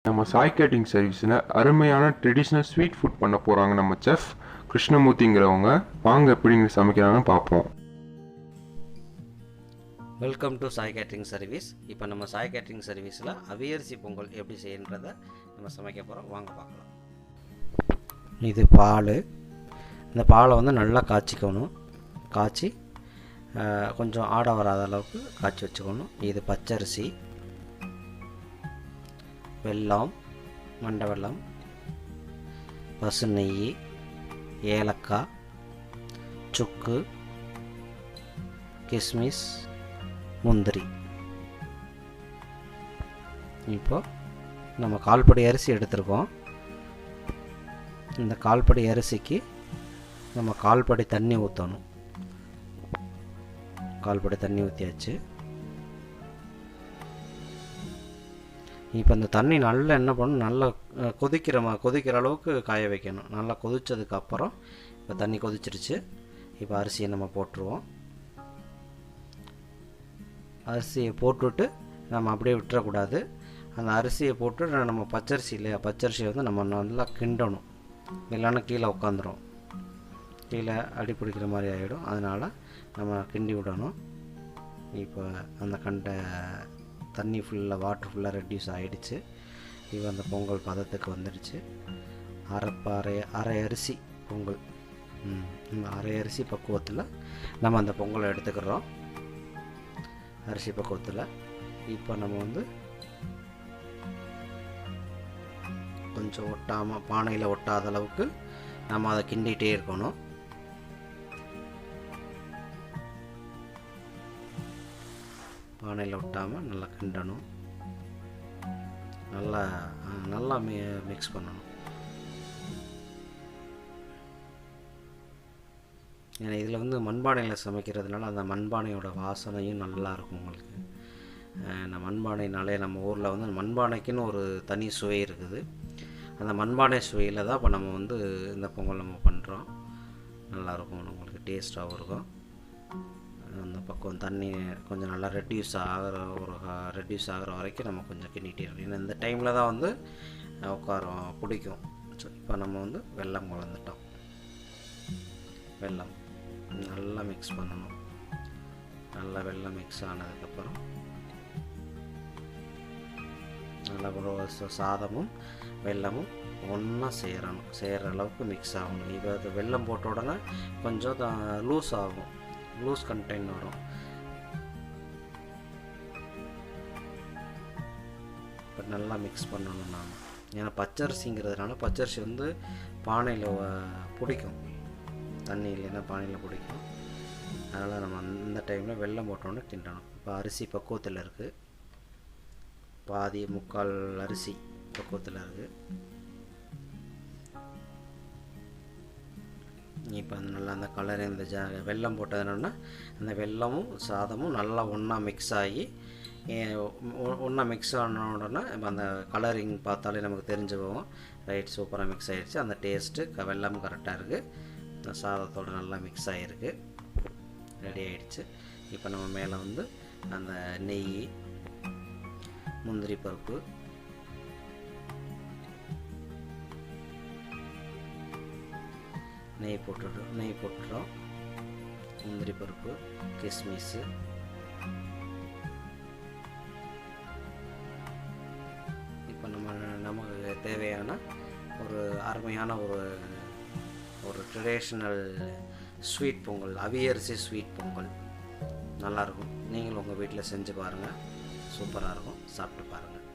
நம்ம சாய் கேட்டரிங் சர்வீஸில் அருமையான ட்ரெடிஷ்னல் ஸ்வீட் ஃபுட் பண்ண போகிறாங்க நம்ம செஃப் கிருஷ்ணமூர்த்திங்கிறவங்க. வாங்க எப்படின்னு சமைக்கிறாங்கன்னு பார்ப்போம். Welcome to Sai catering service. இப்போ நம்ம சாய் கேட்டரிங் சர்வீஸில் அவியரிசி பொங்கல் எப்படி செய்யன்றதை நம்ம சமைக்க போகிறோம். வாங்க பார்க்கலாம். இது பால். இந்த பாலை வந்து நல்லா காய்ச்சிக்கணும். காய்ச்சி கொஞ்சம் ஆட வராத அளவுக்கு காய்ச்சி வச்சுக்கணும். இது பச்சரிசி, வெல்லம், மண்டை வெல்லம், பசு நெய், ஏலக்காய், சுக்கு, கிஸ்மிஸ், முந்திரி. இப்போ நம்ம கால்படி அரிசி எடுத்துருக்கோம். இந்த கால்படி அரிசிக்கு நம்ம கால்படி தண்ணி ஊற்றணும். கால்படி தண்ணி ஊற்றியாச்சு. இப்போ இந்த தண்ணி நல்லா என்ன பண்ணணும், நல்லா கொதிக்கிற அளவுக்கு காய வைக்கணும். நல்லா கொதித்ததுக்கப்புறம் இப்போ தண்ணி கொதிச்சிருச்சு. இப்போ அரிசியை நம்ம போட்டுருவோம். அரிசியை போட்டுவிட்டு நம்ம அப்படியே விட்டுறக்கூடாது. அந்த அரிசியை போட்டு நம்ம பச்சரிசி இல்லையா, பச்சரிசியை வந்து நம்ம நல்லா கிண்டணும். இல்லைன்னா கீழே உட்காந்துரும், கீழே அடி பிடிக்கிற மாதிரி ஆகிடும். அதனால் நம்ம கிண்டி விடணும். இப்போ அந்த தண்ணி ஃபுல்லாக வாட்டர் ஃபுல்லாக ரெடியூஸ் ஆகிடுச்சு. இப்போ அந்த பொங்கல் பதத்துக்கு வந்துடுச்சு. அரை அரிசி பொங்கல். இந்த அரை அரிசி பக்குவத்தில் நம்ம அந்த பொங்கலை எடுத்துக்கிறோம். அரிசி பக்குவத்தில் இப்போ நம்ம வந்து கொஞ்சம் ஒட்டாமல், பானையில் ஒட்டாத அளவுக்கு நம்ம அதை கிண்டிகிட்டே இருக்கணும். பானையில் ஒட்டாமல் நல்லா கிண்டணும். நல்லா மிக்ஸ் பண்ணணும். ஏன்னா இதில் வந்து மண்பானையில் சமைக்கிறதுனால அந்த மண்பானையோட வாசனையும் நல்லாயிருக்கும் உங்களுக்கு. மண்பானைனாலே நம்ம ஊரில் வந்து மண்பானைக்குன்னு ஒரு தனி சுவை இருக்குது. அந்த மண்பானை சுவையில் தான் இப்போ நம்ம வந்து இந்த பொங்கல் நம்ம பண்ணுறோம். நல்லாயிருக்கும், உங்களுக்கு டேஸ்ட்டாகவும் இருக்கும். அந்த பக்கம் தண்ணி கொஞ்சம் நல்லா ரெடியூஸ் ஆகிற வரைக்கும் நம்ம கொஞ்சம் கிண்டிகிட்டே இருக்கணும். ஏன்னா இந்த டைமில் தான் வந்து பிடிக்கும். ஸோ இப்போ நம்ம வந்து வெல்லம் கலந்துட்டோம். வெல்லம் நல்லா மிக்ஸ் பண்ணணும். நல்லா வெல்லம் மிக்ஸ் ஆனதுக்கப்புறம் நல்லா சாதமும் வெல்லமும் ஒன்றா சேர அளவுக்கு மிக்ஸ் ஆகணும். இப்போ அது வெல்லம் போட்ட உடனே கொஞ்சம் லூஸ் ஆகும், லூஸ் கண்டெய்ன் வரும். இப்போ நல்லா மிக்ஸ் பண்ணணும் நாம். ஏன்னா பச்சரிசிங்கிறதுனால பச்சரிசி வந்து பானையில் பிடிக்கும், தண்ணி இல்லைன்னா பானையில் பிடிக்கும். அதனால் நம்ம இந்த டைமில் வெல்லம் போட்டோன்னே கிண்டணும். இப்போ அரிசி பக்குவத்தில் இருக்குது. பாதி முக்கால் அரிசி பக்குவத்தில் இருக்குது. இப்போ நல்லா அந்த கலர் இந்த வெல்லம் போட்டதுன்னா அந்த வெல்லமும் சாதமும் நல்லா ஒன்றா மிக்ஸ் ஆகி ஆன உடனே அந்த கலரிங் பார்த்தாலே நமக்கு தெரிஞ்சு போகும். ரைட், சூப்பராக மிக்ஸ் ஆகிடுச்சு. அந்த டேஸ்ட்டு வெல்லம் கரெக்டாக இருக்குது. சாதத்தோடு நல்லா மிக்ஸ் ஆகிருக்கு, ரெடி ஆகிடுச்சு. இப்போ நம்ம மேலே வந்து அந்த நெய், முந்திரி பருப்பு, நெய் போட்டுட்டோம். முந்திரி பருப்பு, கிஸ்மிஸ்ஸு, இப்போ நமக்கு தேவையான ஒரு அருமையான ஒரு ட்ரெடிஷ்னல் ஸ்வீட் பொங்கல், அவியரிசி ஸ்வீட் பொங்கல் நல்லாயிருக்கும். நீங்களும் உங்கள் வீட்டில் செஞ்சு பாருங்கள். சூப்பராக இருக்கும். சாப்பிட்டு பாருங்கள்.